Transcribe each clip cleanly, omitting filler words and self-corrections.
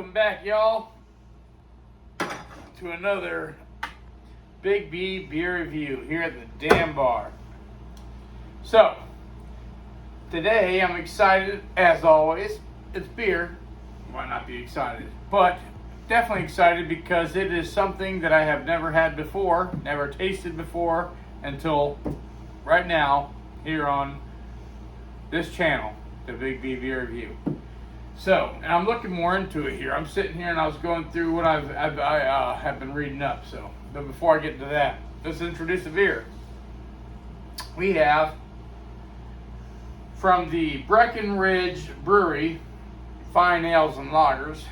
Welcome back, y'all, to another Big B beer review here at the Damn Bar. So, today I'm excited, as always. It's beer. Why not be excited? But definitely excited because it is something that I have never had before, never tasted before, until right now here on this channel, the Big B beer review. So, and I'm looking more into it here. I'm sitting here and I was going through what I have been reading up. So, but before I get to that, let's introduce the beer. We have from the Breckenridge Brewery, Fine Ales and Lagers,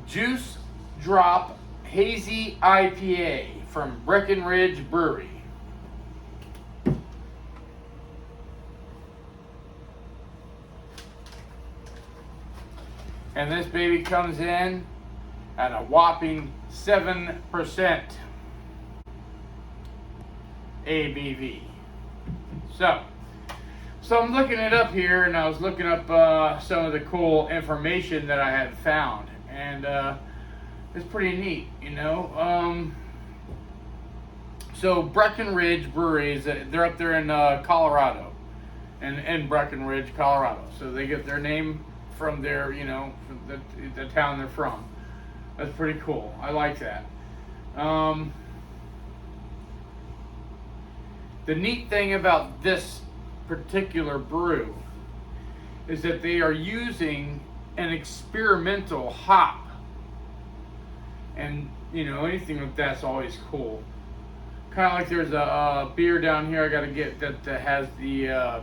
Juice Drop Hazy IPA from Breckenridge Brewery. And this baby comes in at a whopping 7% ABV. So I'm looking it up here, and I was looking up some of the cool information that I had found, and it's pretty neat, you know. So Breckenridge Brewery they're up there in Colorado, in Breckenridge, Colorado. So they get their name from their, you know, from the town they're from. That's pretty cool. I like that. The neat thing about this particular brew is that they are using an experimental hop, and you know, anything like that's always cool. Kind of like there's a beer down here I got to get that has the a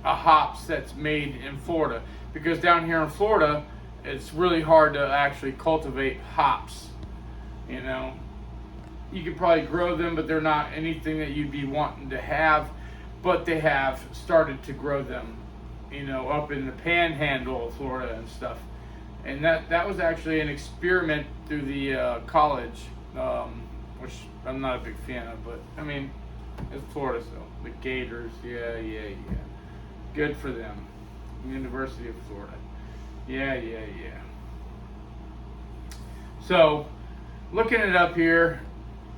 hops that's made in Florida, because down here in Florida it's really hard to actually cultivate hops. You know, you could probably grow them, but they're not anything that you'd be wanting to have. But they have started to grow them, you know, up in the panhandle of Florida and stuff. And that was actually an experiment through the college, which I'm not a big fan of, but I mean, it's Florida still. The Gators, yeah. Good for them. University of Florida. Yeah. So, looking it up here,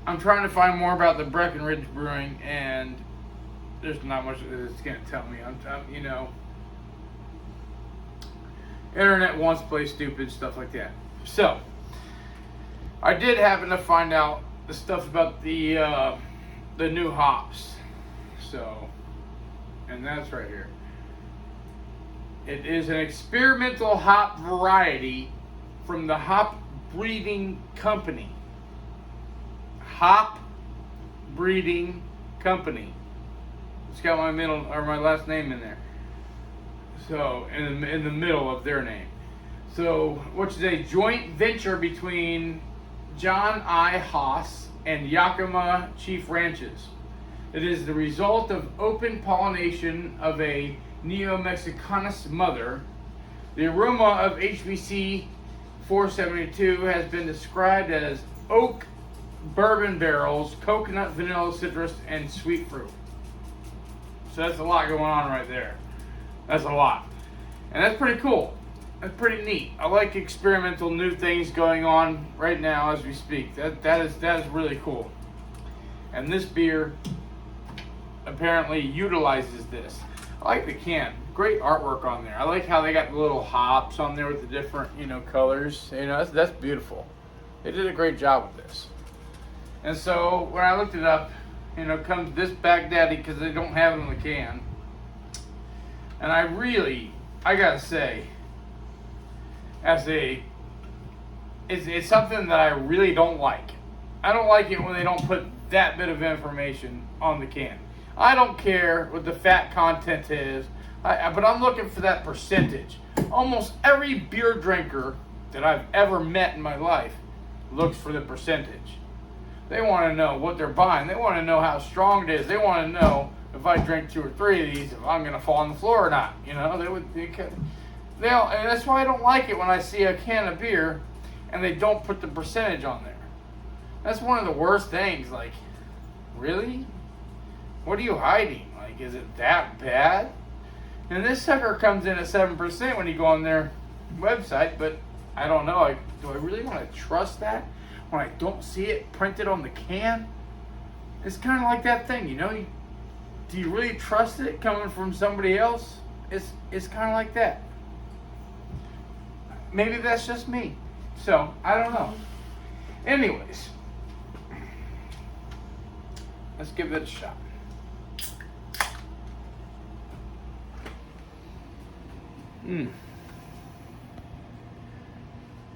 I'm trying to find more about the Breckenridge Brewing, and there's not much that it's going to tell me. I'm, you know, internet wants to play stupid, stuff like that. So, I did happen to find out the stuff about the new hops. So, and that's right here. It is an experimental hop variety from the Hop Breeding Company. Hop Breeding Company. It's got my middle or my last name in there. So in the middle of their name. So, which is a joint venture between John I. Haas and Yakima Chief Ranches. It is the result of open pollination of a Neo-Mexicanus mother. The aroma of HBC 472 has been described as oak, bourbon barrels, coconut, vanilla, citrus, and sweet fruit. So that's a lot going on right there. That's a lot. And that's pretty cool. That's pretty neat. I like experimental new things going on right now as we speak. That is really cool. And this beer apparently utilizes this. I like the can. Great artwork on there. I like how they got the little hops on there with the different, you know, colors. You know, that's beautiful. They did a great job with this. And so when I looked it up, you know, comes this Baghdadi, because they don't have it in the can. And I gotta say, it's something that I really don't like. I don't like it when they don't put that bit of information on the can. I don't care what the fat content is, but I'm looking for that percentage. Almost every beer drinker that I've ever met in my life looks for the percentage. They want to know what they're buying. They want to know how strong it is. They want to know if I drink 2 or 3 of these, if I'm going to fall on the floor or not. You know, and that's why I don't like it when I see a can of beer and they don't put the percentage on there. That's one of the worst things. Like, really? What are you hiding? Like, is it that bad? And this sucker comes in at 7% when you go on there website, but I don't know. Do I really want to trust that when I don't see it printed on the can? It's kind of like that thing, you know. Do you really trust it coming from somebody else? It's kind of like that. Maybe that's just me. So, I don't know. Anyways, let's give it a shot.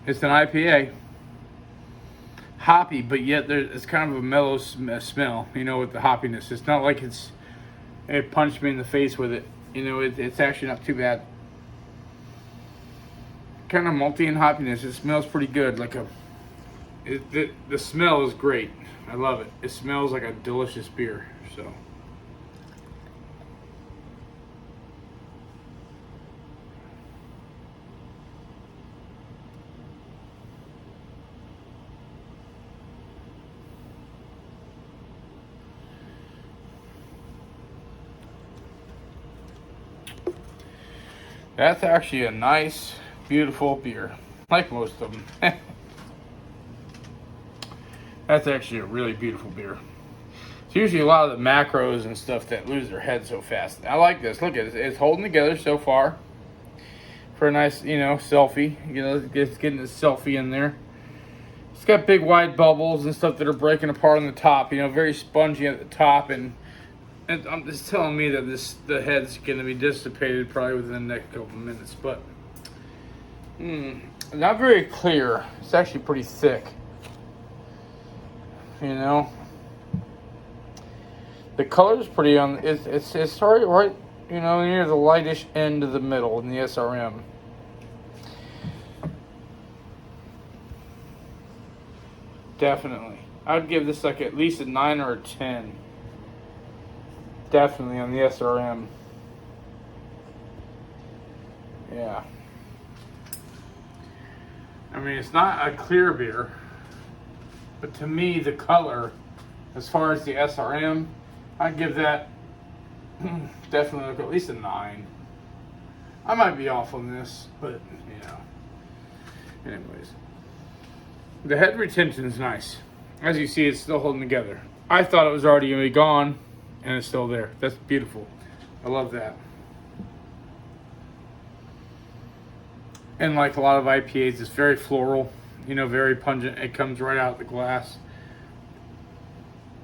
It's an IPA. Hoppy, but yet it's kind of a mellow smell, you know, with the hoppiness. It's not like it punched me in the face with it. You know, it's actually not too bad. Kind of malty and hoppiness. It smells pretty good. The smell is great. I love it. It smells like a delicious beer. So. That's actually a nice, beautiful beer, like most of them. That's actually a really beautiful beer. It's usually a lot of the macros and stuff that lose their head so fast. I like this. Look at it. It's holding together so far for a nice, you know, selfie. You know, it's getting a selfie in there. It's got big wide bubbles and stuff that are breaking apart on the top. You know, very spongy at the top, and I'm just telling me that the head's going to be dissipated probably within the next couple of minutes. But not very clear. It's actually pretty thick. You know, the color's pretty on. It's right. You know, near the lightish end of the middle in the SRM. Definitely, I'd give this like at least a 9 or a 10. Definitely on the SRM. Yeah. I mean, it's not a clear beer, but to me, the color, as far as the SRM, I'd give that definitely like at least a 9. I might be off on this, but you know. Anyways, the head retention is nice. As you see, it's still holding together. I thought it was already going to be gone, and it's still there. That's beautiful. I love that. And like a lot of IPAs, it's very floral, you know, very pungent. It comes right out of the glass.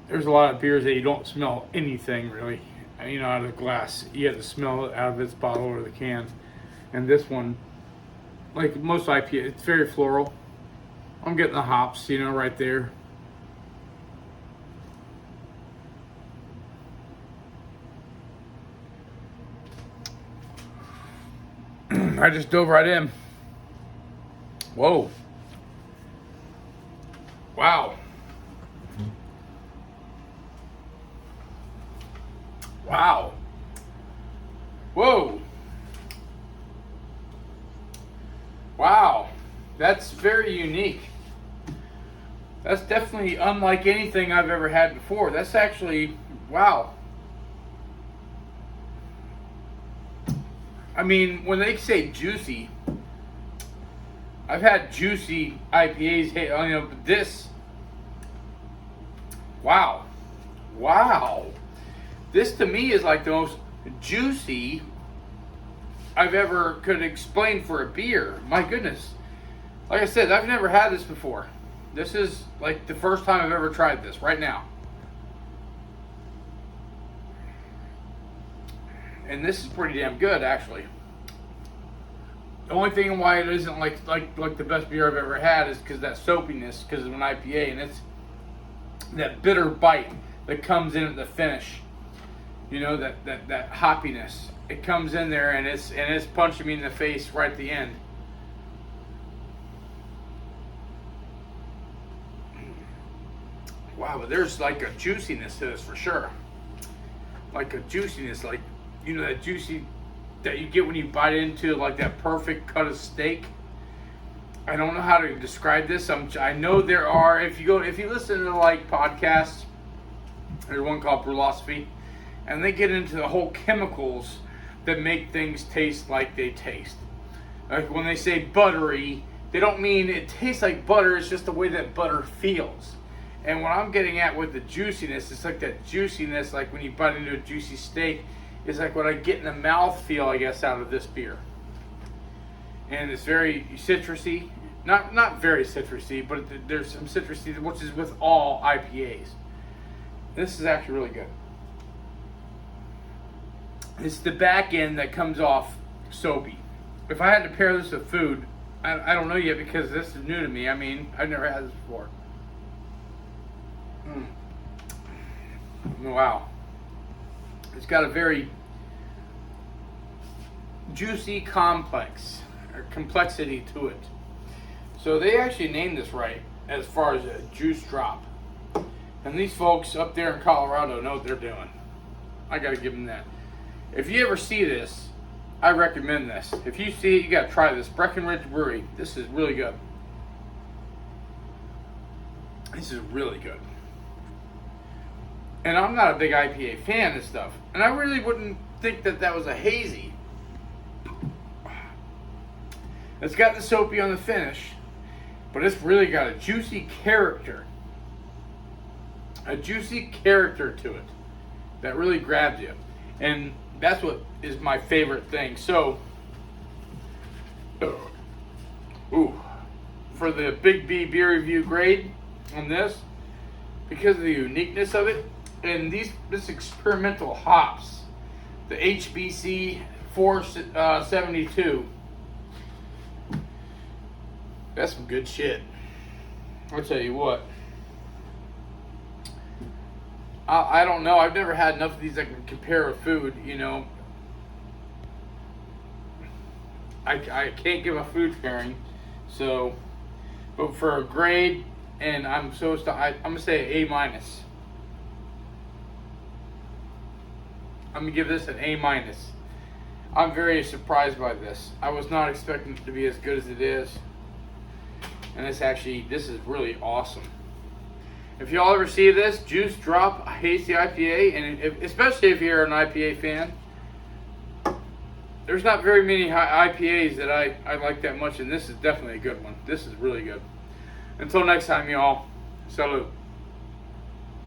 There's a lot of beers that you don't smell anything really, you know, out of the glass. You have to smell it out of its bottle or the can. And this one, like most IPA, it's very floral. I'm getting the hops, you know, right there. I just dove right in. Whoa. Wow. Wow. Whoa. Wow. That's very unique. That's definitely unlike anything I've ever had before. That's actually, wow. I mean, when they say juicy, I've had juicy IPAs, you know, but this, wow. Wow. This to me is like the most juicy I've ever could explain for a beer. My goodness. Like I said, I've never had this before. This is like the first time I've ever tried this right now. And this is pretty damn good, actually. The only thing why it isn't like the best beer I've ever had is because that soapiness, because of an IPA, and it's that bitter bite that comes in at the finish. You know, that hoppiness. It comes in there and it's punching me in the face right at the end. Wow, but there's like a juiciness to this for sure. Like a juiciness, like, you know, that juicy that you get when you bite into like that perfect cut of steak. I don't know how to describe this. I know there are, if you listen to like podcasts, there's one called Brewlosophy, and they get into the whole chemicals that make things taste like they taste. Like when they say buttery, they don't mean it tastes like butter. It's just the way that butter feels. And what I'm getting at with the juiciness, it's like that juiciness, like when you bite into a juicy steak, is like what I get in the mouth feel, I guess, out of this beer. And it's very citrusy. Not very citrusy, but there's some citrusy, which is with all IPAs. This is actually really good. It's the back end that comes off soapy. If I had to pair this with food, I don't know yet because this is new to me. I mean, I've never had this before. Wow. It's got a very juicy complexity to it. So they actually named this right as far as a juice drop. And these folks up there in Colorado know what they're doing. I gotta give them that. If you ever see this, I recommend this. If you see it, you gotta try this. Breckenridge Brewery. This is really good. This is really good. And I'm not a big IPA fan and stuff. And I really wouldn't think that that was a hazy. It's got the soapy on the finish, but it's really got a juicy character. A juicy character to it that really grabs you. And that's what is my favorite thing. So, for the Big B beer review grade on this, because of the uniqueness of it, and this experimental hops, the HBC 472, that's some good shit. I'll tell you what. I don't know. I've never had enough of these I can compare with food, you know. I can't give a food pairing. So, but for a grade, and I'm going to say A-. I'm going to give this an A-. I'm very surprised by this. I was not expecting it to be as good as it is. And this is really awesome. If y'all ever see this, Juice Drop Hazy IPA, and especially if you're an IPA fan, there's not very many IPAs that I like that much, and this is definitely a good one. This is really good. Until next time, y'all, salute.